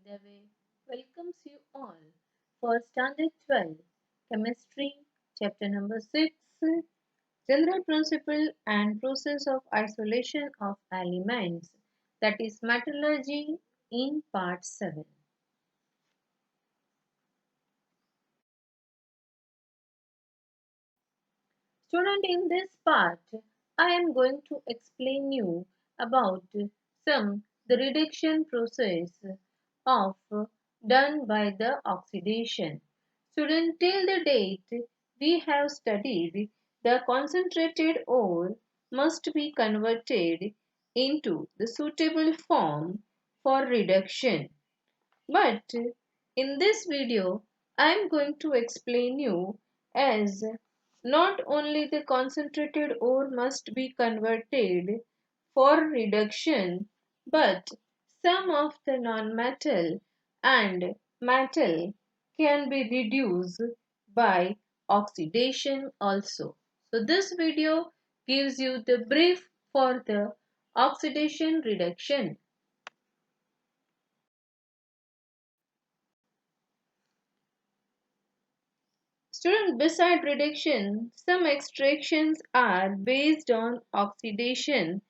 Dave welcomes you all for Standard 12 Chemistry, Chapter number 6 General Principle and Process of Isolation of Elements, that is Metallurgy, in Part 7. Student, in this part, I am going to explain you about the reduction process of done by the oxidation. Student, till the date we have studied the concentrated ore must be converted into the suitable form for reduction. But in this video, I am going to explain you as not only the concentrated ore must be converted for reduction, but some of the non-metal and metal can be reduced by oxidation also. So this video gives you the brief for the oxidation reduction. Student, beside reduction, some extractions are based on oxidation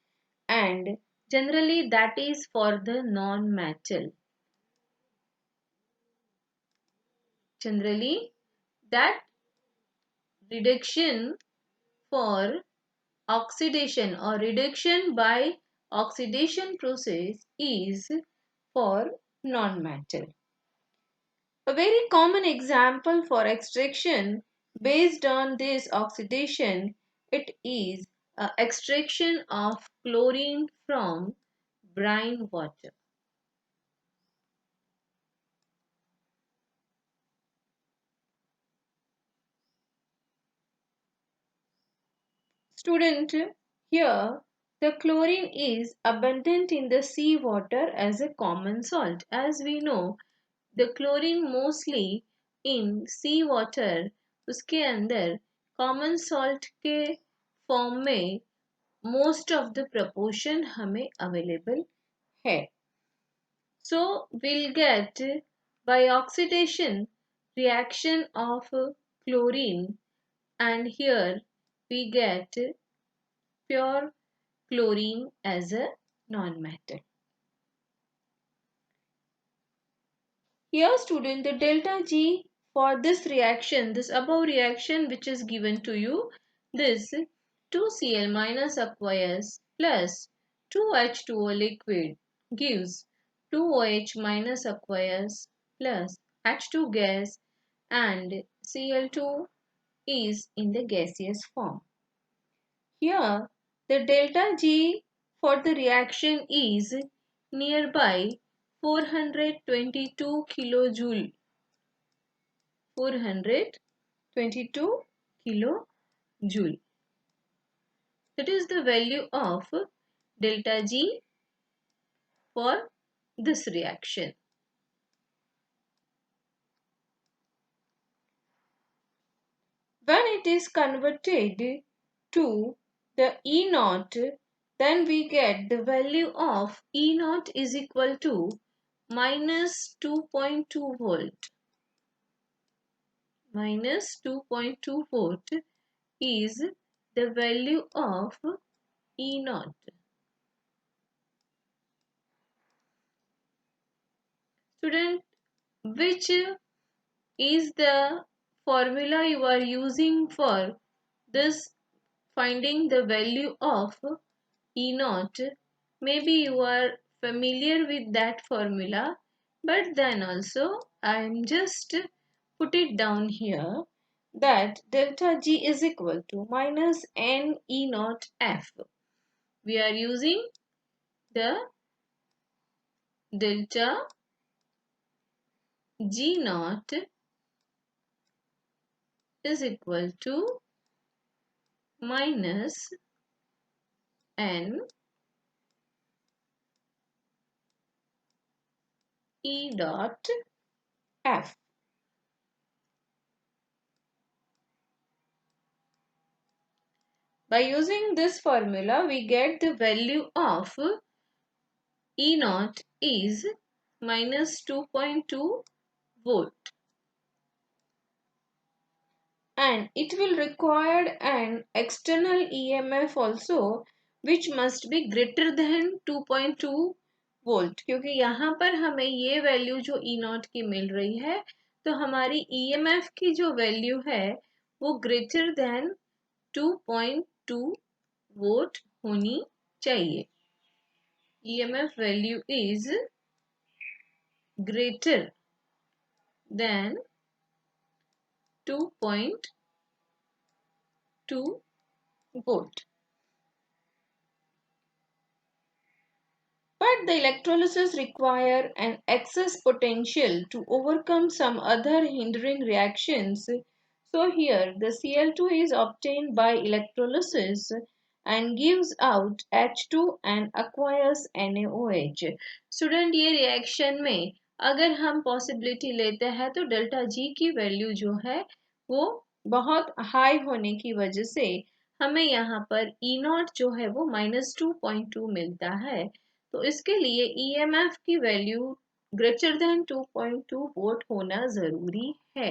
and generally that is for the non-metal. Generally that reduction for oxidation or reduction by oxidation process is for non-metal. A very common example for extraction based on this oxidation, it is extraction of chlorine from brine water. Student, here the chlorine is abundant in the sea water as a common salt. As we know, the chlorine mostly in sea water उसके अंदर common salt के form में most of the proportion हमें available है. So we'll get by oxidation reaction of chlorine, and here we get pure chlorine as a non-metal. Here student, the delta G for this reaction, this above reaction which is given to you, this 2Cl minus aqueous plus 2H2O liquid gives 2OH minus aqueous plus H2 gas, and Cl2 is in the gaseous form. Here the delta G for the reaction is nearby 422 kilojoule. 422 kilojoule. That is the value of delta G for this reaction. When it is converted to the E naught, then we get the value of E naught is equal to minus 2.2 volt. Minus 2.2 volt is the value of E naught. Student, which is the formula you are using for this finding the value of E naught? Maybe you are familiar with that formula, but then also I am just put it down here that delta G is equal to minus N E naught F. We are using the delta G naught is equal to minus N E dot F. By using this formula, we get the value of E naught is minus 2.2 volt, and it will require an external EMF also which must be greater than 2.2 volt, क्योंकि यहाँ पर हमें ये value जो ई not की मिल रही है तो हमारी ईएमएफ की जो वैल्यू है वो ग्रेटर देन 2.2 वोल्ट होनी चाहिए. EMF value is greater than 2.2 volt. But the electrolysis require an excess potential to overcome some other hindering reactions. So here the Cl2 is obtained by electrolysis and gives out H2 and acquires NaOH. Student, ये reaction में अगर हम possibility लेते हैं तो delta G की value जो है वो बहुत हाई होने की वजह से हमें यहाँ पर E नॉट जो है वो -2.2 मिलता है. तो इसके लिए EMF की वैल्यू ग्रेटर देन 2.2 वोल्ट होना जरूरी है.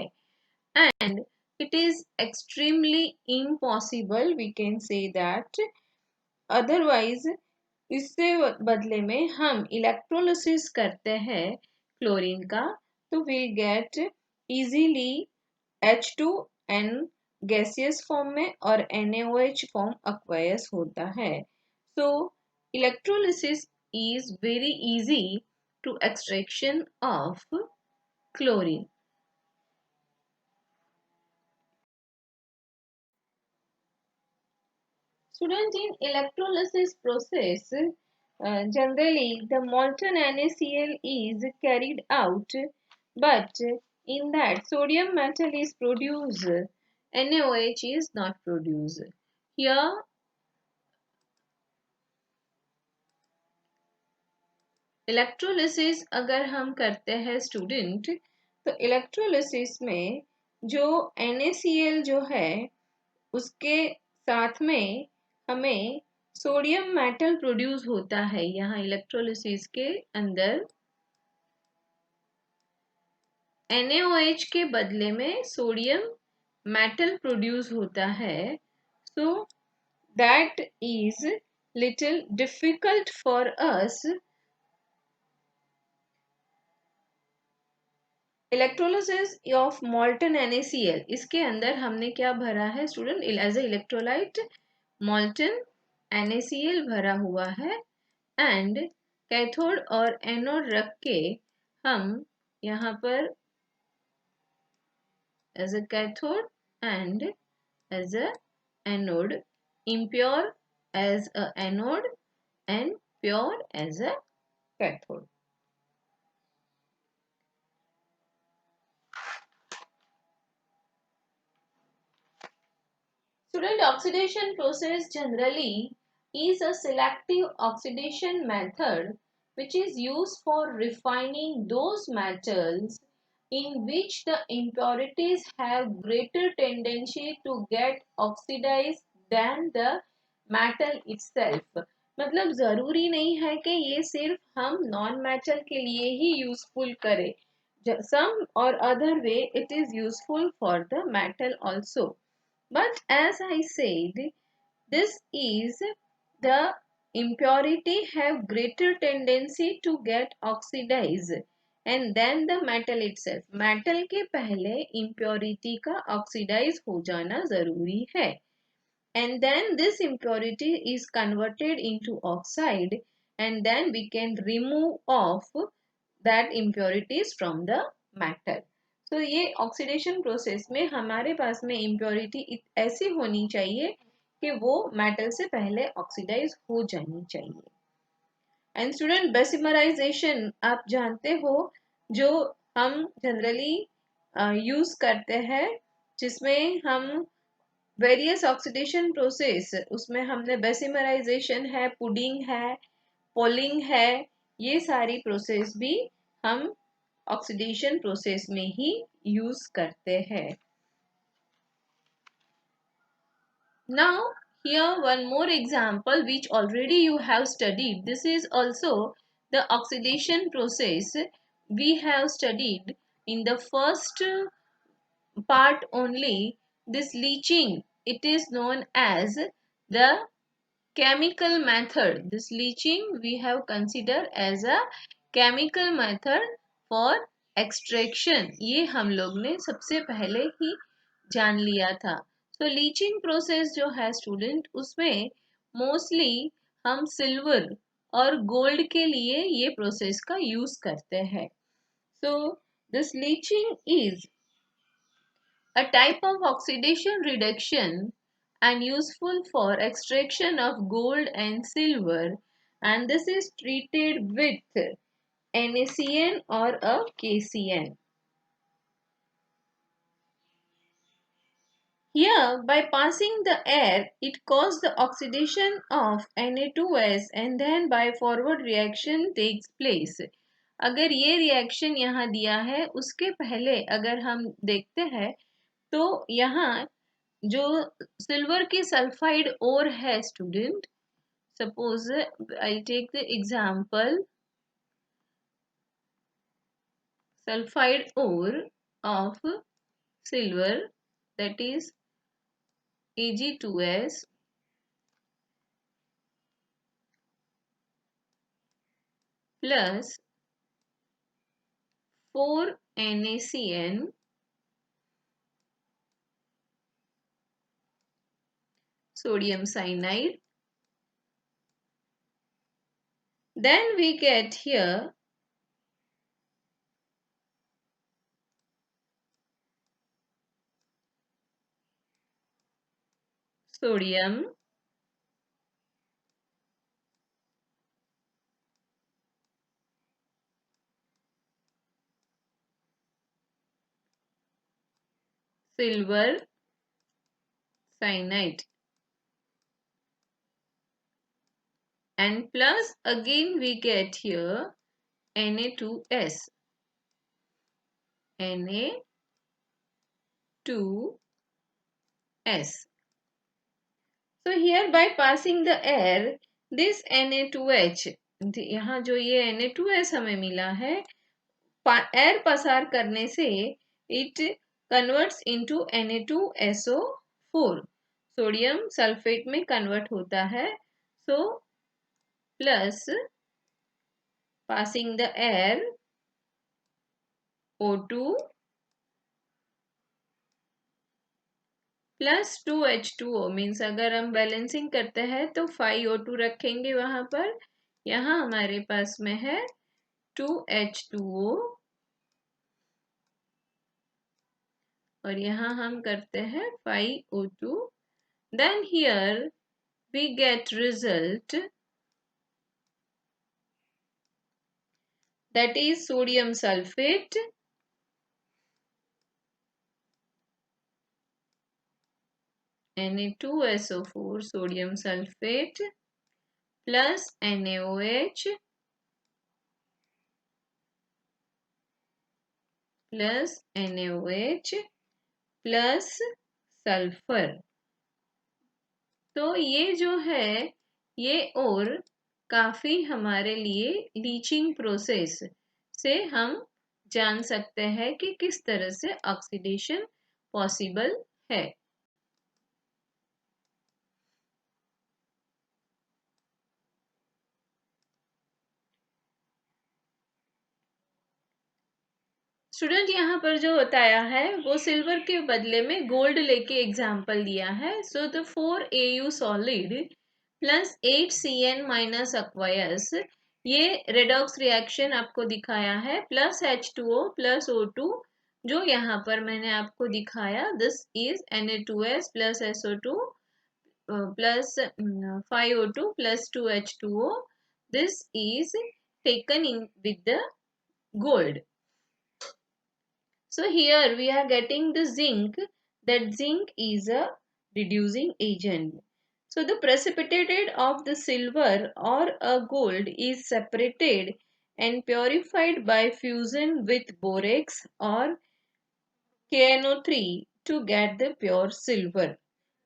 And it is extremely impossible, we can say that, otherwise इससे बदले में हम इलेक्ट्रोलिसिस करते हैं क्लोरीन का तो we'll get easily H2N gaseous form में और NaOH फॉर्म aqueous होता है. So electrolysis is very easy to extraction of chlorine. Students, in electrolysis process, generally the molten NaCl is carried out, but in that sodium metal is produced, NaOH is not produced. Here electrolysis अगर हम करते हैं student तो electrolysis में जो NaCl जो है उसके साथ में हमें सोडियम मेटल प्रोड्यूस होता है. यहाँ इलेक्ट्रोलिसिस के अंदर NaOH के बदले में सोडियम मेटल प्रोड्यूस होता है. So that is little difficult for us. Electrolysis of molten NaCl, इसके अंदर हमने क्या भरा है student? As a electrolyte molten NaCl भरा हुआ है एंड कैथोड और एनोड रख के हम यहाँ पर as a cathode and as a anode, impure as a anode and pure as a cathode. Student, oxidation process generally is a selective oxidation method which is used for refining those metals in which the impurities have greater tendency to get oxidized than the metal itself. मतलब ज़रूरी नहीं है कि ये सिर्फ हम non metal के लिए ही यूजफुल करें. Some or other way it is useful for the metal also. But as I said, this is the impurity have greater tendency to get oxidized and then the metal itself. Metal के पहले impurity का oxidize हो जाना जरूरी है. And then this impurity is converted into oxide and then we can remove off that impurities from the metal. तो ये oxidation process में हमारे पास में इम्प्योरिटी ऐसी होनी चाहिए कि वो मेटल से पहले ऑक्सीडाइज हो जानी चाहिए. एंड स्टूडेंट, बेसिमराइजेशन आप जानते हो जो हम जनरली यूज करते हैं जिसमें हम वेरियस ऑक्सीडेशन प्रोसेस, उसमें हमने बेसिमराइजेशन है, पुडिंग है, पोलिंग है, ये सारी प्रोसेस भी हम ऑक्सीडेशन प्रोसेस में ही यूज करते हैं. Now here one more example which already you have studied. This is also the oxidation process we have studied in the first part only. This leaching, it is known as the chemical method. This leaching we have considered as a chemical method for extraction. ये हम लोग ने सबसे पहले ही जान लिया था. तो लीचिंग प्रोसेस जो है स्टूडेंट, उसमें मोस्टली हम सिल्वर और गोल्ड के लिए ये प्रोसेस का यूज करते हैं. So this leaching is a type of oxidation reduction and useful for extraction of gold and silver, and this is treated with NaCN or a KCN. Here, by passing the air, it causes the oxidation of Na2S and then by forward reaction takes place. अगर ये reaction यहाँ दिया है, उसके पहले अगर हम देखते हैं तो यहाँ जो सिल्वर की सल्फाइड ओर है student, suppose I take the example sulphide ore of silver, that is Ag2S plus 4NaCN sodium cyanide. Then we get here sodium silver cyanide and plus again we get here Na2S. Na2S. So here by passing the air, this Na2H, यहाँ जो ये Na2S हमें मिला है, air पसार करने से it converts into Na2SO4, sodium sulphate में कन्वर्ट होता है. So plus passing the air O2 plus 2H2O means अगर हम बैलेंसिंग करते हैं तो 5O2 रखेंगे वहां पर. यहाँ हमारे पास में है 2H2O और यहाँ हम करते हैं 5O2. Then here we get result, that is sodium sulfate Na2SO4 sodium sulfate plus NaOH plus NaOH plus sulphur. तो ये जो है ये और काफी हमारे लिए लीचिंग प्रोसेस से हम जान सकते हैं कि किस तरह से ऑक्सीडेशन पॉसिबल है. स्टूडेंट यहाँ पर जो बताया है वो सिल्वर के बदले में गोल्ड लेके एग्जाम्पल दिया है. So the 4Au solid plus 8Cn minus aqueous, ये रेडॉक्स रिएक्शन आपको दिखाया है, प्लस H2O प्लस O2 जो यहाँ पर मैंने आपको दिखाया. This is Na2S plus SO2 plus 5O2 plus 2H2O. This is taken in with the gold. So here we are getting the zinc, that zinc is a reducing agent. So the precipitated of the silver or a gold is separated and purified by fusion with borax or KNO3 to get the pure silver.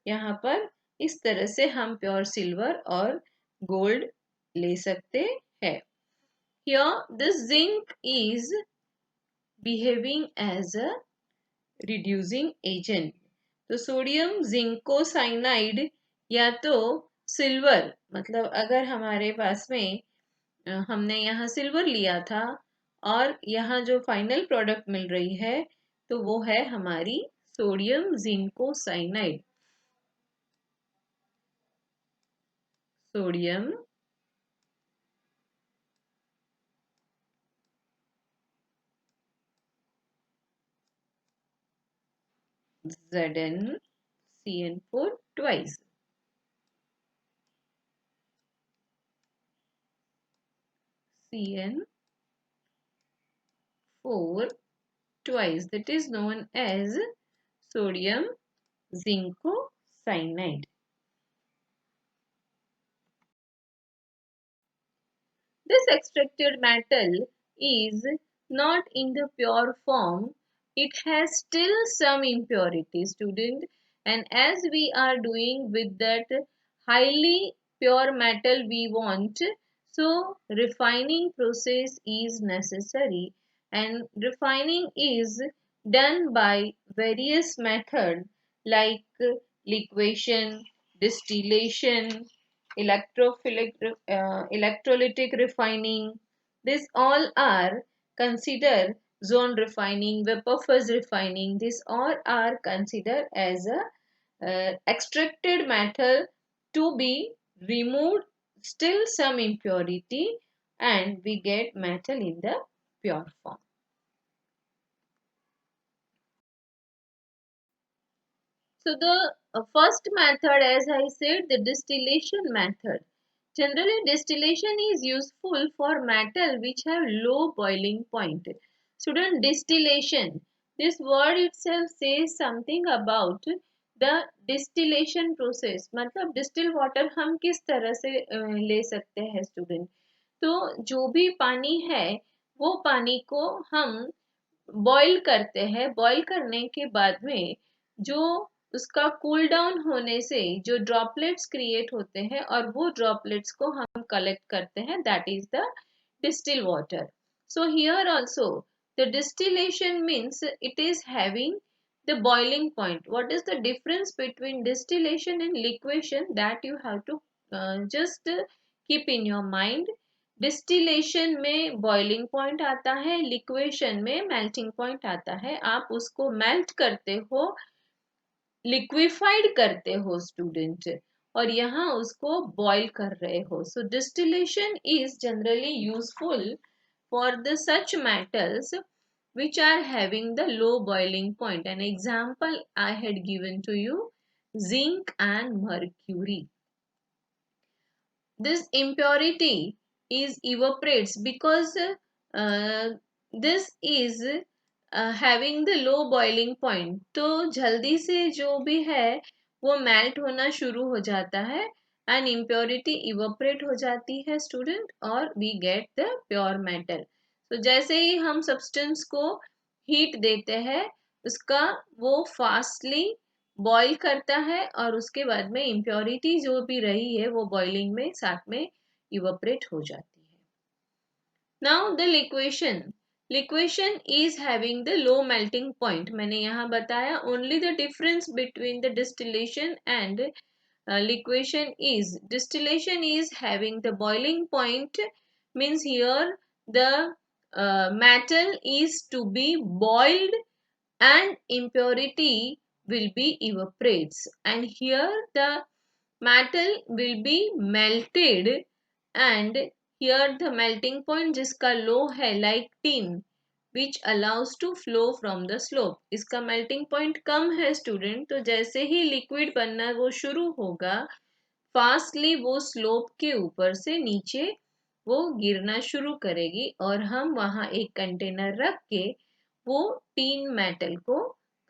यहाँ पर इस तरह से हम pure silver और gold ले सकते हैं. Here this zinc is behaving as a reducing agent. तो सोडियम जिंकोसाइनाइड या तो सिल्वर, मतलब अगर हमारे पास में हमने यहाँ सिल्वर लिया था और यहाँ जो फाइनल प्रोडक्ट मिल रही है तो वो है हमारी sodium zincocyanide. Sodium ZnCN4 twice. CN4 twice, that is known as sodium zincocyanide. This extracted metal is not in the pure form. It has still some impurity, student. And as we are doing with that highly pure metal we want, so refining process is necessary. And refining is done by various methods like liquefaction, distillation, electrolytic refining. These all are considered zone refining, vapor phase refining. These all are considered as a extracted metal to be removed still some impurity and we get metal in the pure form. So the first method, as I said, the distillation method. Generally, distillation is useful for metal which have low boiling point. Student, distillation. This word itself says something about the distillation process. मतलब distil water हम किस तरह से ले सकते हैं student. तो जो भी पानी है वो पानी को हम बॉईल करते हैं। बॉईल करने के बाद में जो उसका कूल डाउन होने से जो ड्रॉपलेट्स क्रिएट होते हैं और वो ड्रॉपलेट्स को हम कलेक्ट करते हैं, that is the distil water. So here also the distillation means it is having the boiling point. What is the difference between distillation and liquefaction, that you have to just keep in your mind. Distillation में boiling point आता है, liquation में melting point आता है. आप उसको melt करते हो, लिक्विफाइड करते हो स्टूडेंट, और यहाँ उसको बॉईल कर रहे हो. So distillation is generally useful for the such metals which are having the low boiling point. An example I had given to you, zinc and mercury. This impurity is evaporates because this is having the low boiling point. तो जल्दी से जो भी है वो melt होना शुरू हो जाता है and impurity evaporate हो जाती है स्टूडेंट, और we get the pure metal. तो जैसे ही हम सब्सटेंस को हीट देते हैं उसका वो फास्टली बॉईल करता है और उसके बाद में इम्प्योरिटी जो भी रही है वो बॉइलिंग में साथ में इवेपोरेट हो जाती है. Now the liquation is having the low melting point. मैंने यहाँ बताया only the difference between the distillation and liquefaction is distillation is having the boiling point, means here the metal is to be boiled and impurity will be evaporates, and here the metal will be melted, and here the melting point जिसका low है like tin which allows to flow from the slope. इसका melting point कम है student, तो जैसे ही liquid बनना वो शुरू होगा फास्टली वो स्लोप के ऊपर से नीचे वो गिरना शुरू करेगी और हम वहां एक कंटेनर रख के वो टीन मेटल को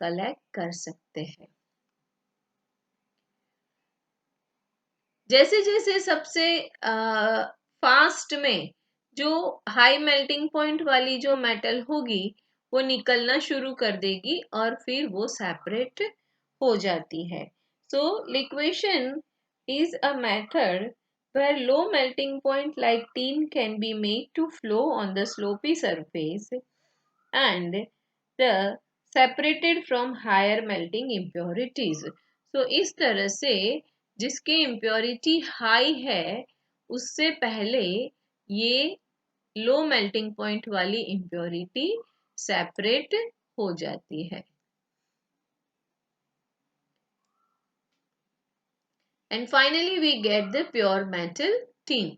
कलेक्ट कर सकते हैं. जैसे जैसे सबसे फास्ट में जो हाई मेल्टिंग पॉइंट वाली जो मेटल होगी वो निकलना शुरू कर देगी और फिर वो सेपरेट हो जाती है. सो liquation is a method where low melting point like tin can be made to flow on the slopy surface and the separated from higher melting impurities. So इस तरह से जिसके impurity high है उससे पहले ये लो मेल्टिंग पॉइंट वाली impurity separate हो जाती है. And finally we get the pure metal tin.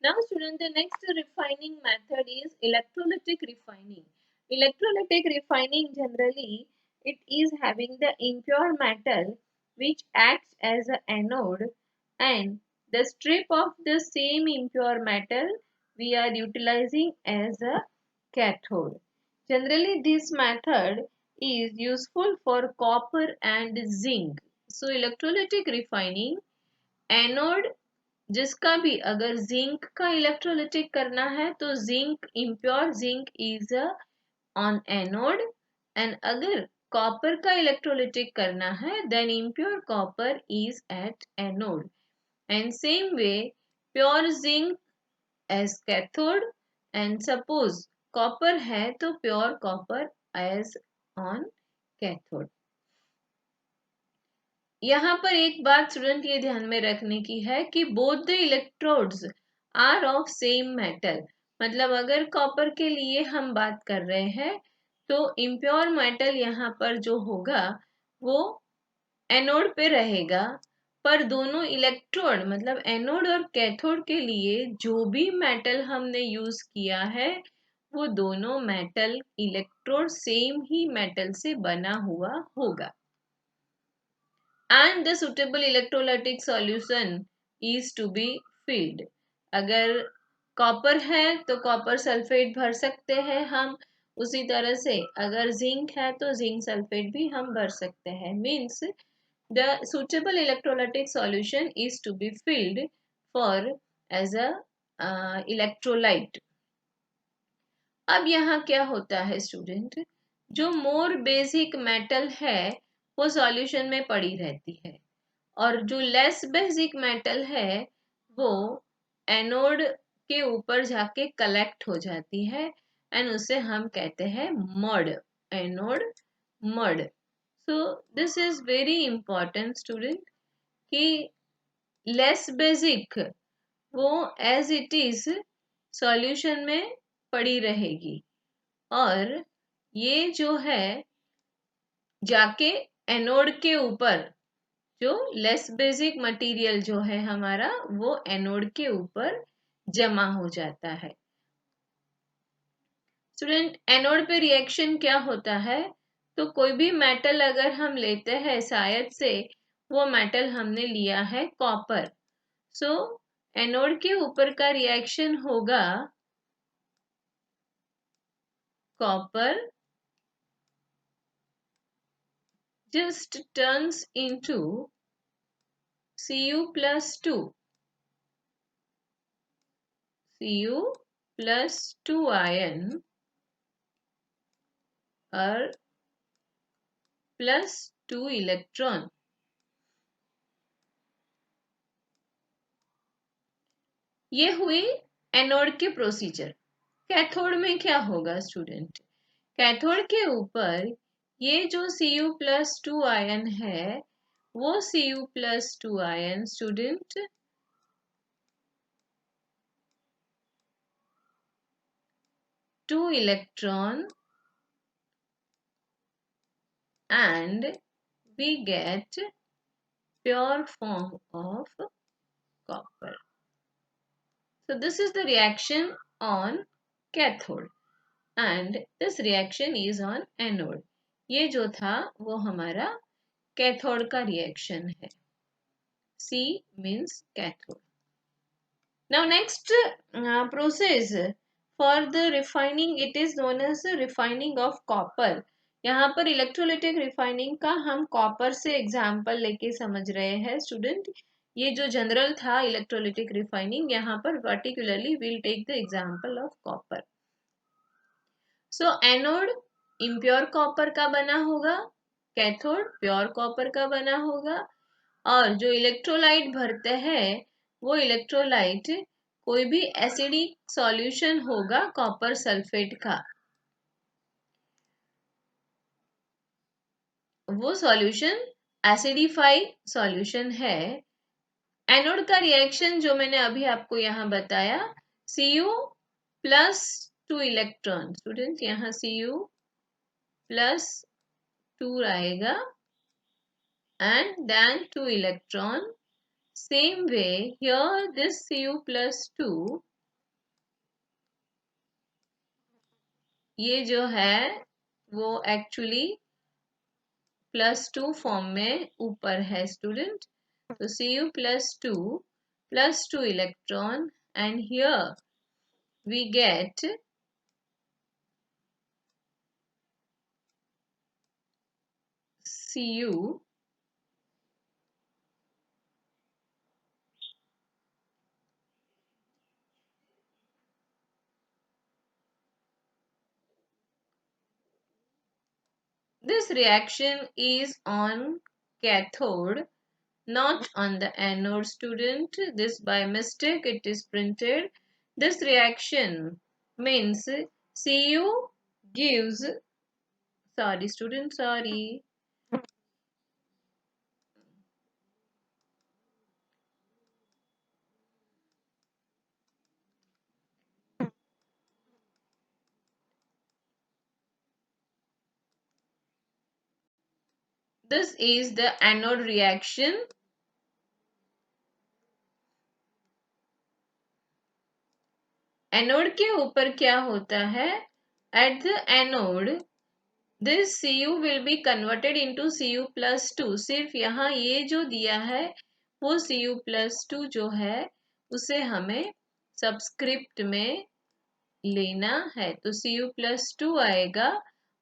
Now student, the next refining method is electrolytic refining. Electrolytic refining generally it is having the impure metal which acts as an anode and the strip of the same impure metal we are utilizing as a cathode. Generally this method is useful for copper and zinc. So electrolytic refining anode जिसका भी अगर zinc का electrolytic करना है तो zinc impure zinc is on anode and अगर copper का electrolytic करना है then impure copper is at anode and same way pure zinc as cathode and suppose copper है तो pure copper as on cathode. यहाँ पर एक बात स्टूडेंट ये ध्यान में रखने की है कि both the electrodes are of same metal. मतलब अगर कॉपर के लिए हम बात कर रहे हैं तो इम्प्योर मेटल यहाँ पर जो होगा वो एनोड पे रहेगा पर दोनों इलेक्ट्रोड मतलब एनोड और कैथोड के लिए जो भी मेटल हमने यूज किया है वो दोनों मेटल इलेक्ट्रोड सेम ही मेटल से बना हुआ होगा. And the suitable electrolytic solution is to be filled. अगर कॉपर है तो कॉपर सल्फेट भर सकते हैं हम. उसी तरह से अगर जिंक है तो जिंक सल्फेट भी हम भर सकते हैं. Means the suitable electrolytic solution is to be filled for as a electrolyte. अब यहाँ क्या होता है स्टूडेंट, जो मोर बेसिक मेटल है वो सॉल्यूशन में पड़ी रहती है और जो लेस बेसिक मेटल है वो एनोड के ऊपर जाके कलेक्ट हो जाती है एंड उसे हम कहते हैं mud, anode mud. So this is very important student कि लेस बेसिक वो एज इट इज सॉल्यूशन में पड़ी रहेगी और ये जो है जाके एनोड के ऊपर जो लेस बेसिक मटेरियल जो है हमारा वो एनोड के ऊपर जमा हो जाता है. स्टूडेंट एनोड पे रिएक्शन क्या होता है, तो कोई भी मेटल अगर हम लेते हैं शायद से वो मेटल हमने लिया है कॉपर. सो एनोड के ऊपर का रिएक्शन होगा copper just turns into Cu plus 2. Cu plus 2 ion और plus 2 इलेक्ट्रॉन. ये हुई एनोड के प्रोसीजर. कैथोड में क्या होगा स्टूडेंट, कैथोड के ऊपर ये जो Cu plus 2 आयन है वो Cu plus 2 ion student two electron and we get pure form of copper. So this is the reaction on cathode and this reaction is on anode. ये जो था वो हमारा कैथोड का रिएक्शन है. C means cathode. Now next process for the refining it is known as refining of copper. यहाँ पर electrolytic refining का हम कॉपर से एग्जाम्पल लेके समझ रहे हैं स्टूडेंट ये जो जनरल था इलेक्ट्रोलिटिक रिफाइनिंग, यहाँ पर particularly will take the example of copper. So anode impure copper का बना होगा, कैथोड प्योर कॉपर का बना होगा, और जो इलेक्ट्रोलाइट भरते हैं वो इलेक्ट्रोलाइट कोई भी एसिडिक सॉल्यूशन होगा कॉपर सल्फेट का, वो सॉल्यूशन एसिडिफाइड सॉल्यूशन है। एनोड का रिएक्शन जो मैंने अभी आपको यहाँ बताया, Cu प्लस 2 इलेक्ट्रॉन, स्टूडेंट यहाँ Cu प्लस 2 आएगा and then 2 electron. Same way here this Cu plus 2, ये जो है वो एक्चुअली प्लस 2 फॉर्म में ऊपर है स्टूडेंट, तो Cu plus 2 electron, and here we get Cu this reaction is on cathode, not on the anode student. This by mistake it is printed. This reaction means Cu gives, sorry student, sorry. This is the anode reaction. Anode के ऊपर क्या होता है, at the anode this Cu will be converted into Cu plus 2. सिर्फ यहाँ ये जो दिया है वो Cu plus 2 जो है उसे हमें सबस्क्रिप्ट में लेना है, तो Cu plus 2 आएगा।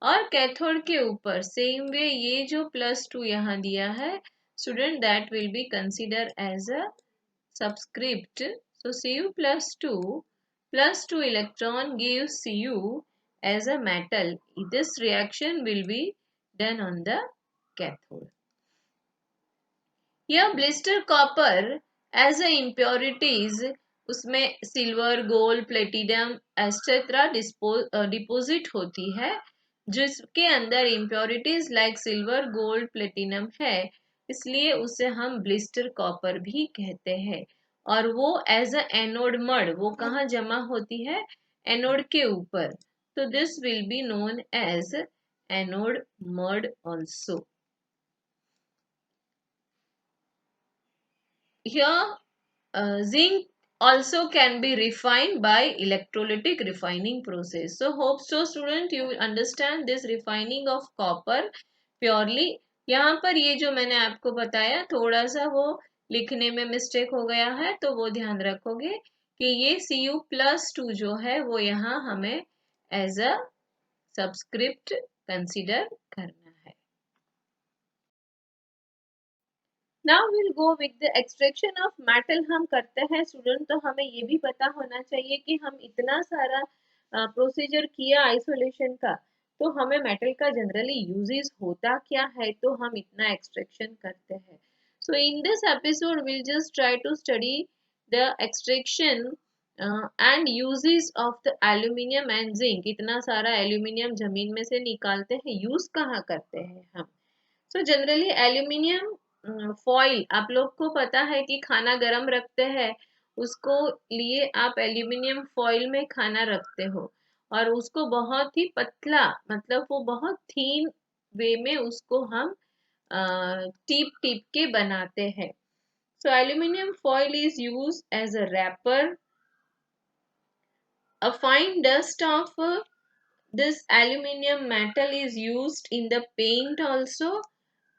और कैथोड के ऊपर सेम वे ये जो प्लस 2 यहाँ दिया है student, that will be consider as a subscript. So Cu plus 2 electron gives Cu as a metal. This reaction will be done on the cathode. Here blister copper as a impurities, उसमें silver gold platinum etcetera deposit होती है, जिसके अंदर impurities like silver gold platinum है, इसलिए उसे हम blister copper भी कहते हैं। और वो एज अ एनोड मड, वो कहाँ जमा होती है, एनोड के ऊपर, तो this will be known as anode mud also. Here zinc also can be refined by electrolytic refining process. So hope so student you will understand this refining of copper purely. यहाँ पर ये जो मैंने आपको बताया थोड़ा सा वो लिखने में मिस्टेक हो गया है, तो वो ध्यान रखोगे कि ये Cu plus 2 जो है वो यहाँ हमें एज अ सबस्क्रिप्ट कंसिडर करना है। Now will go with the extraction of metal. हम करते हैं स्टूडेंट, तो हमें ये भी पता होना चाहिए कि हम इतना सारा प्रोसीजर किया आइसोलेशन का, तो हमें मेटल का जनरली यूजेस होता क्या है, तो हम इतना एक्सट्रैक्शन करते हैं। So in this episode will just try to study the extraction and uses of the aluminium and zinc. इतना सारा एल्यूमिनियम जमीन में से निकालते हैं, यूज कहाँ करते हैं हम। सो जनरली एल्यूमिनियम फॉइल, आप लोग को पता है कि खाना गरम रखते हैं, उसको लिए आप एल्यूमिनियम फॉइल में खाना रखते हो, और उसको बहुत ही पतला, मतलब वो बहुत थीन वे में उसको हम टीप टीप के बनाते हैं। So aluminium foil is use as a wrapper. A fine dust of this aluminium metal is used in the paint also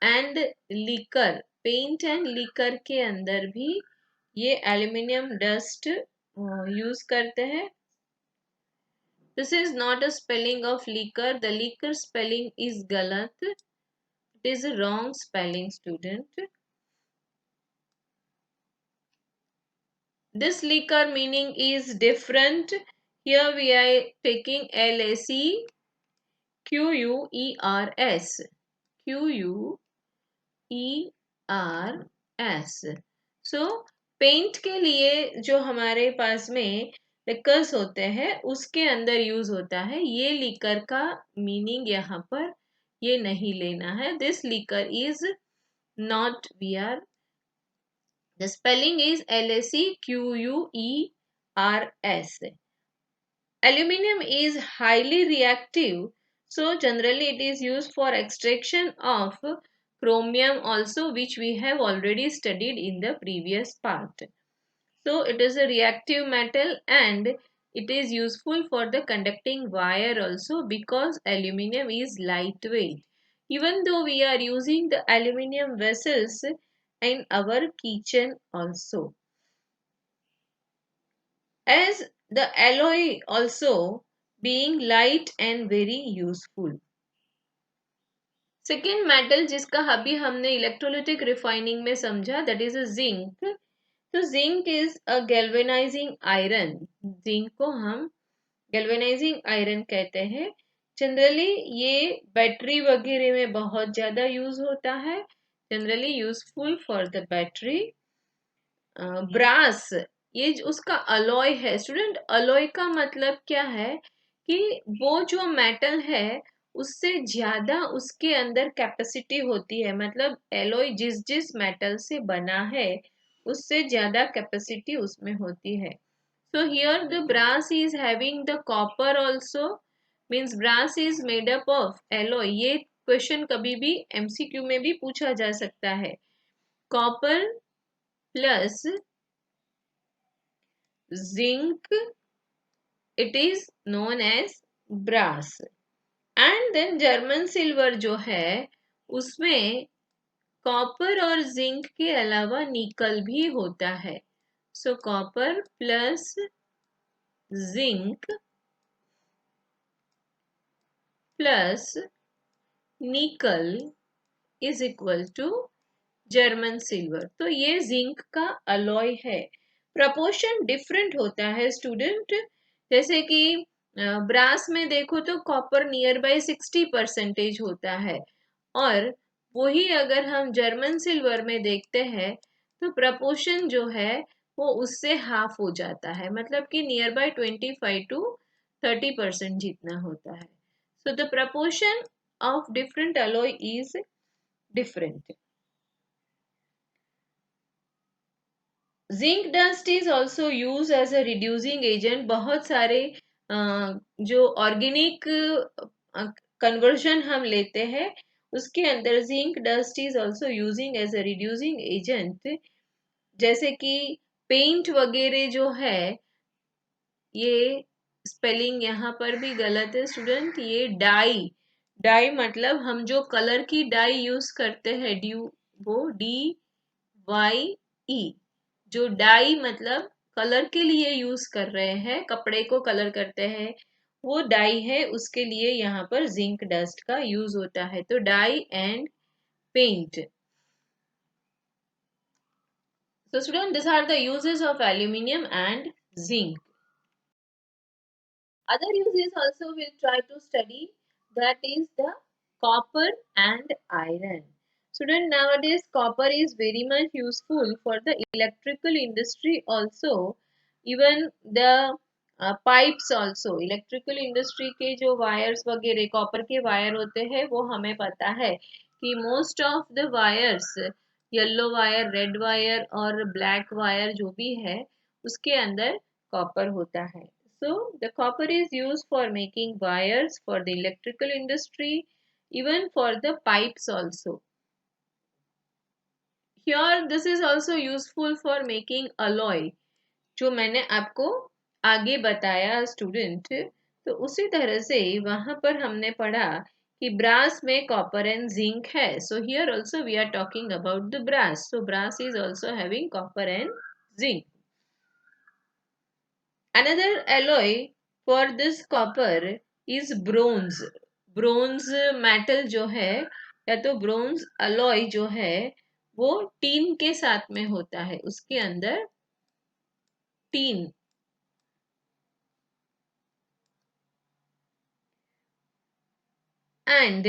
and liquor. Paint and liquor के अंदर भी ये एल्यूमिनियम डस्ट यूज करते हैं। This is not a spelling of liquor, the liquor spelling is गलत, it is a wrong spelling student. This liquor meaning is different. Here we are taking LACQUERS. QUERS. So paint के लिए जो हमारे पास में liquors होते हैं उसके अंदर यूज होता है. ये लिकर का मीनिंग यहाँ पर ये नहीं लेना है. This liquor is not VR. The spelling is LACQUERS. Aluminium is highly reactive, so generally it is used for extraction of chromium also, which we have already studied in the previous part. So it is a reactive metal and it is useful for the conducting wire also because aluminium is lightweight. Even though we are using the aluminium vessels in our kitchen also. As the alloy also being light and very useful. Second metal जिसका अभी हमने electrolytic refining में समझा that is a zinc. तो zinc is a galvanising iron. Zinc को हम galvanising iron कहते हैं. जनरली ये बैटरी वगैरह में बहुत ज्यादा यूज होता है. Generally useful for the battery. Brass ये उसका अलॉय है. स्टूडेंट अलॉय का मतलब क्या है कि वो जो मेटल है उससे ज्यादा उसके अंदर कैपेसिटी होती है. मतलब एलॉय जिस जिस मेटल से बना है उससे ज्यादा कैपेसिटी उसमें होती है. So here the brass is having the copper also. Means brass is made up of alloy. ये क्वेश्चन कभी भी एमसीक्यू में भी पूछा जा सकता है. Copper plus zinc, it is known as brass. And then German silver जो है उसमें कॉपर और जिंक के अलावा निकल भी होता है. So copper plus zinc plus nickel is equal to German silver. तो ये जिंक का अलॉय है. प्रपोर्शन डिफरेंट होता है स्टूडेंट. जैसे कि ब्रास में देखो तो कॉपर नियर बाय 60% होता है और वही अगर हम जर्मन सिल्वर में देखते हैं तो प्रपोर्शन जो है वो उससे हाफ हो जाता है. मतलब कि नियर बाय 25 to 30% जितना होता है. So the proportion of different alloy is different. Zinc dust is also use as a reducing agent. बहुत सारे जो ऑर्गेनिक कन्वर्जन हम लेते हैं उसके अंदर zinc dust is also using as a reducing agent. जैसे कि पेंट वगैरह जो है ये स्पेलिंग यहाँ पर भी गलत है स्टूडेंट. ये डाई. डाई मतलब हम जो कलर की डाई यूज करते हैं वो DYE. जो डाई मतलब कलर के लिए यूज कर रहे हैं, कपड़े को कलर करते हैं वो डाई है. उसके लिए यहाँ पर जिंक डस्ट का यूज होता है. तो dye and paint. So students, these are the uses of aluminium and zinc. Other uses also we'll try to study, that is the copper and iron. Student, nowadays copper is very much useful for the electrical industry also. Even the pipes also. Electrical industry के जो wires वगैरह copper के wire होते हैं वो हमें पता है कि most of the wires, yellow wire, red wire और black wire जो भी है उसके अंदर copper होता है. So the copper is used for making wires for the electrical industry, even for the pipes also. Here this is also useful for making alloy. जो मैंने आपको आगे बताया स्टूडेंट. तो उसी तरह से वहां पर हमने पढ़ा कि ब्रास में कॉपर एंड जिंक है. So here also we are talking about the brass. So brass is also having copper and zinc. Another alloy for this copper is bronze. Bronze metal जो है या तो ब्रोंज अलॉय जो है वो tin के साथ में होता है. उसके अंदर tin. And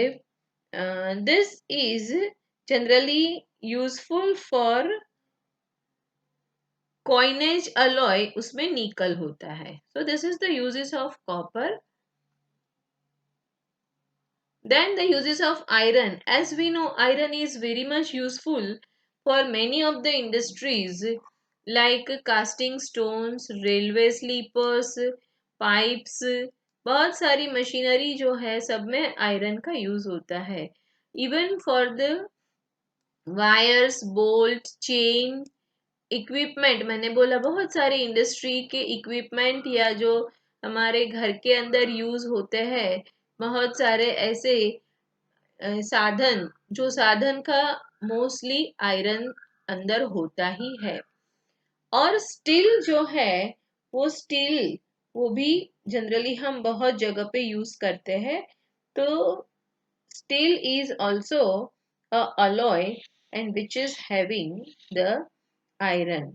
this is generally useful for coinage alloy, उसमें निकल होता है. So this is the uses of copper. Then the uses of iron. As we know, iron is very much useful for many of the industries like casting stones, railway sleepers, pipes. बहुत सारी machinery जो है सब में iron का use होता है. Even for the wires, bolt, chain, equipment. मैंने बोला बहुत सारे इंडस्ट्री के इक्विपमेंट या जो हमारे घर के अंदर यूज होते हैं, बहुत सारे ऐसे साधन, जो साधन का मोस्टली आयरन अंदर होता ही है. और स्टील जो है वो भी जनरली हम बहुत जगह पे यूज करते हैं. तो steel is also a alloy and which is having the iron.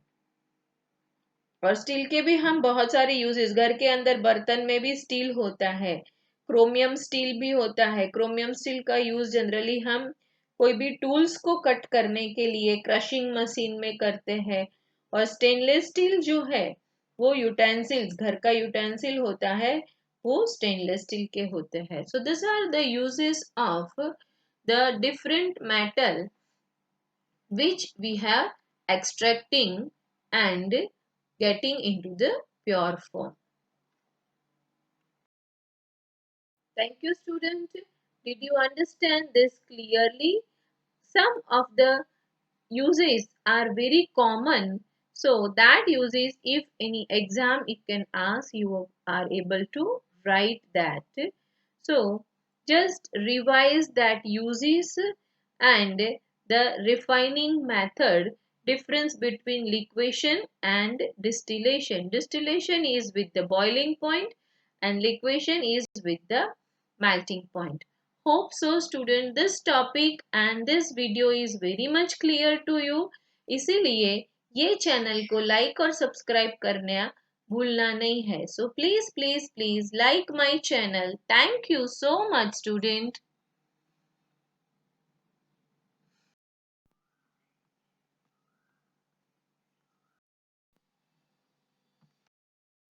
और स्टील के भी हम बहुत सारे यूजेस, घर के अंदर बर्तन में भी स्टील होता है. क्रोमियम स्टील भी होता है. क्रोमियम स्टील का यूज जनरली हम कोई भी टूल्स को कट करने के लिए क्रशिंग मशीन में करते हैं. और स्टेनलेस स्टील जो है वो यूटेंसिल्स, घर का यूटेंसिल होता है, वो स्टेनलेस स्टील के होते हैं. So this are the uses of the different metal which we have extracting and getting into the pure form. Thank you, student. Did you understand this clearly? Some of the uses are very common, so that uses, if any exam it can ask, you are able to write that. So just revise that uses and the refining method, difference between liquefaction and distillation. Distillation is with the boiling point and liquefaction is with the melting point. Hope so student, this topic and this video is very much clear to you. इसीलिए ये channel को like और subscribe करना भूलना नहीं है. So please like my channel. Thank you so much student.